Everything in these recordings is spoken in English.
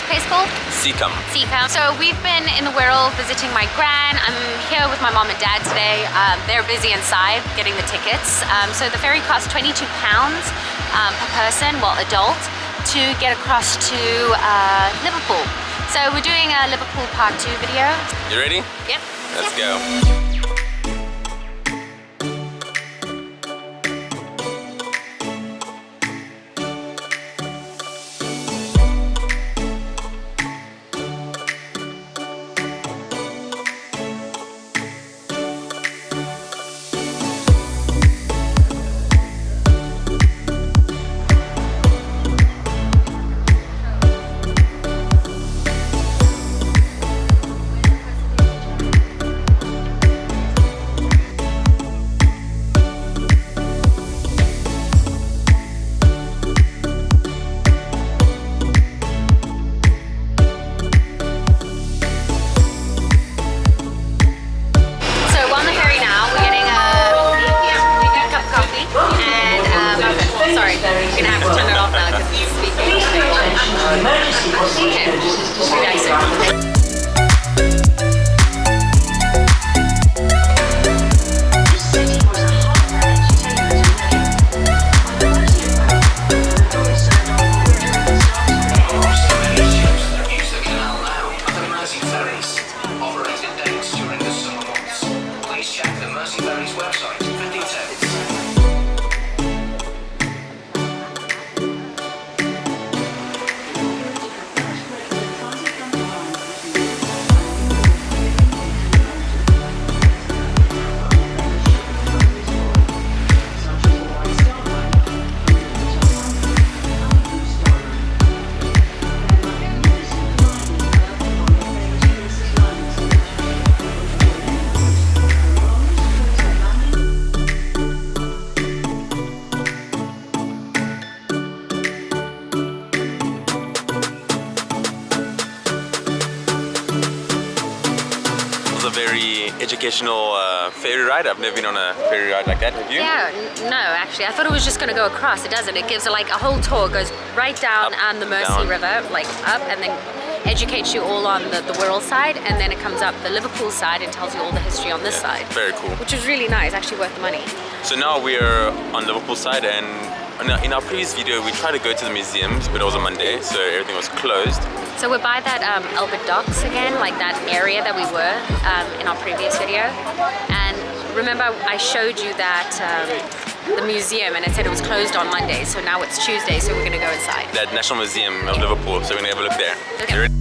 place called? Seacombe. Seacombe. So we've been in the Wirral visiting my gran. I'm here with my mom and dad today. They're busy inside getting the tickets. So the ferry costs £22 per person, well, adult, to get across to Liverpool. So we're doing a Liverpool Part 2 video. You ready? Yep. Let's go. A very educational ferry ride. I've never been on a ferry ride like that. Have you? Yeah, no, actually. I thought it was just going to go across. It doesn't. It gives like a whole tour. It goes right down on the Mersey River, like up, and then educates you all on the Wirral side, and then it comes up the Liverpool side and tells you all the history on this side. Very cool. Which is really nice. Actually worth the money. So now we're on Liverpool side, and in our previous video we tried to go to the museums, but it was a Monday, so everything was closed. So we're by that Albert Docks again, like that area that we were in our previous video. And remember I showed you that the museum, and it said it was closed on Monday, so now it's Tuesday, so we're gonna go inside. That National Museum of Liverpool, so we're gonna have a look there. Okay.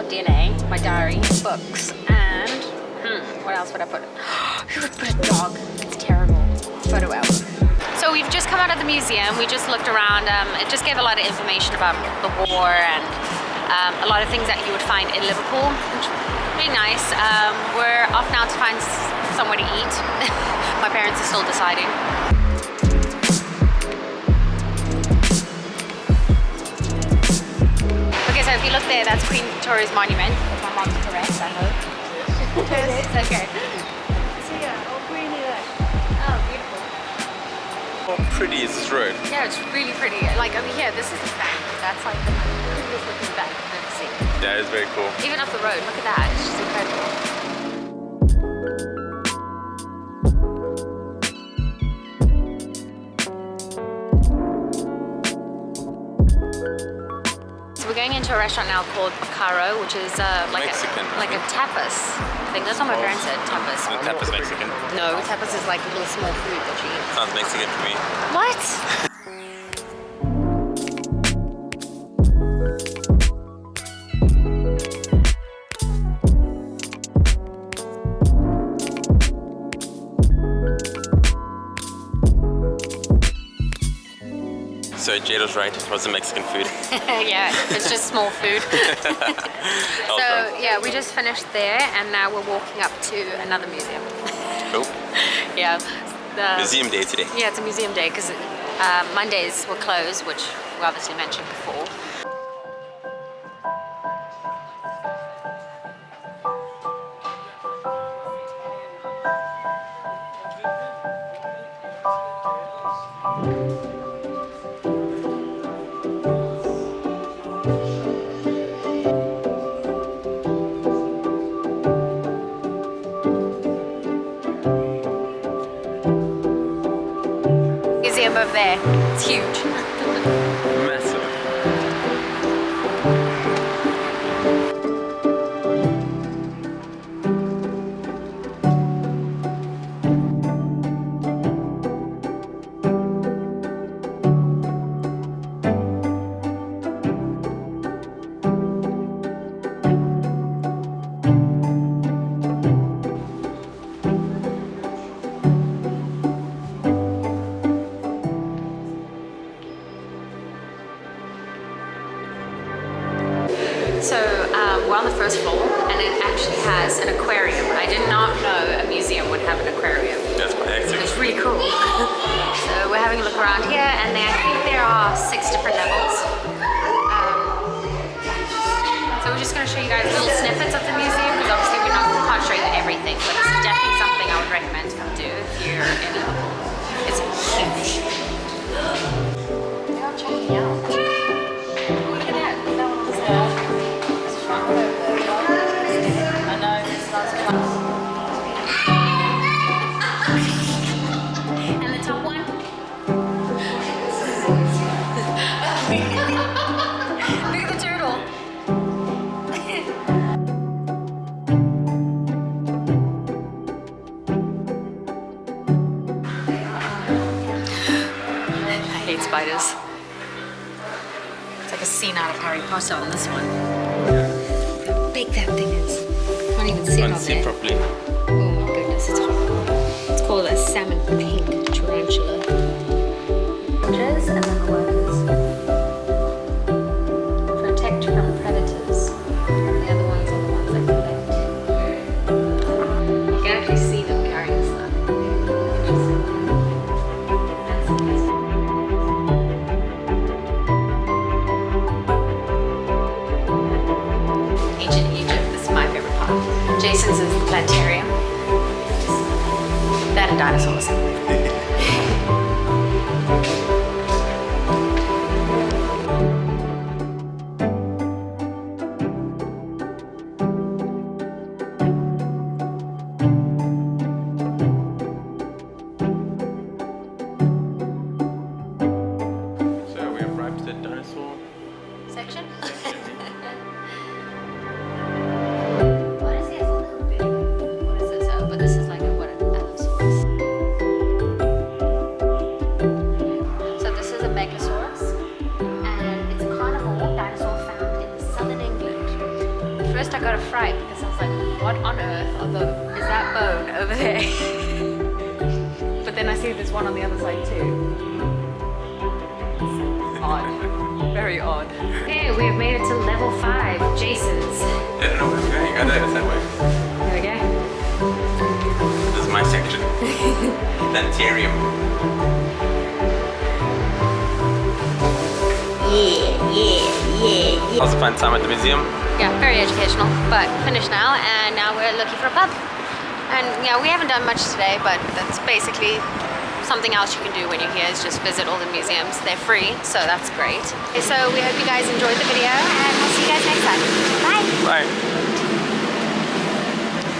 DNA, my diary, books, and what else would I put? Who would put a dog? It's terrible. Photo album. So we've just come out of the museum. We just looked around. It just gave a lot of information about the war and a lot of things that you would find in Liverpool, which is really nice. We're off now to find somewhere to eat. My parents are still deciding. So if you look there, that's Queen Victoria's monument. If my mom's correct, I hope. It's okay. Oh, beautiful. How pretty is this road? Yeah, it's really pretty. Like over here, this is the bank. That's like the prettiest looking bank I've ever seen. That is very cool. Even up the road, look at that. It's just incredible. We're going into a restaurant now called Bacaro, which is like Mexican, a tapas thing. That's what my parents said, tapas. The tapas Mexican. No, tapas is like a little small food that you eat. Sounds Mexican to me. What? So Jade was right, it wasn't Mexican food. Yeah, it's just small food. So yeah, we just finished there and now we're walking up to another museum. Oh. Yeah. Museum day today. Yeah, it's a museum day because Mondays were closed, which we obviously mentioned before. Museum over there, it's huge. Massive. So we're on the first floor and it actually has an aquarium. I did not know a museum would have an aquarium. That's quite hectic. It's really cool. So we're having a look around here and I think there are 6 different levels. So we're just going to show you guys little snippets of the museum because obviously we can't show you everything, but it's definitely something I would recommend to come do if you're in Liverpool. It's huge. Yeah, check it out. Look at that. That one was there. I know, this lots of fun. And the top one. Look at the turtle. I hate spiders. It's like a scene out of Harry Potter on this one. How big that thing is. Can't even see it Can't up see there. properly. Oh my goodness, it's horrible. It's called a salmon pink tarantula. And then the workers. Protect from predators. And the other ones are the ones that collect. You can actually see them carrying stuff. Ancient Egypt, this is my favorite part. Jason's is the planetarium. That and dinosaurs. So we arrived at the dinosaur. Section? What is this? What is this? Oh, but this is like what an Allosaurus. So this is a Megasaurus, and it's a carnivore dinosaur found in southern England. At first I got a fright because I was like, what on earth is that bone over there? But then I see there's one on the other side too. Odd. Very odd. Okay, we have made it to level 5, Jason's. Yeah, no, you got that way. Here we go. This is my section. Planetarium. Yeah. That was a fun time at the museum. Yeah, very educational, but finished now, and now we're looking for a pub. And yeah, we haven't done much today, but that's basically something else you can do when you're here is just visit all the museums. They're free, so that's great. Okay, so we hope you guys enjoyed the video, and we'll see you guys next time. Bye! Bye.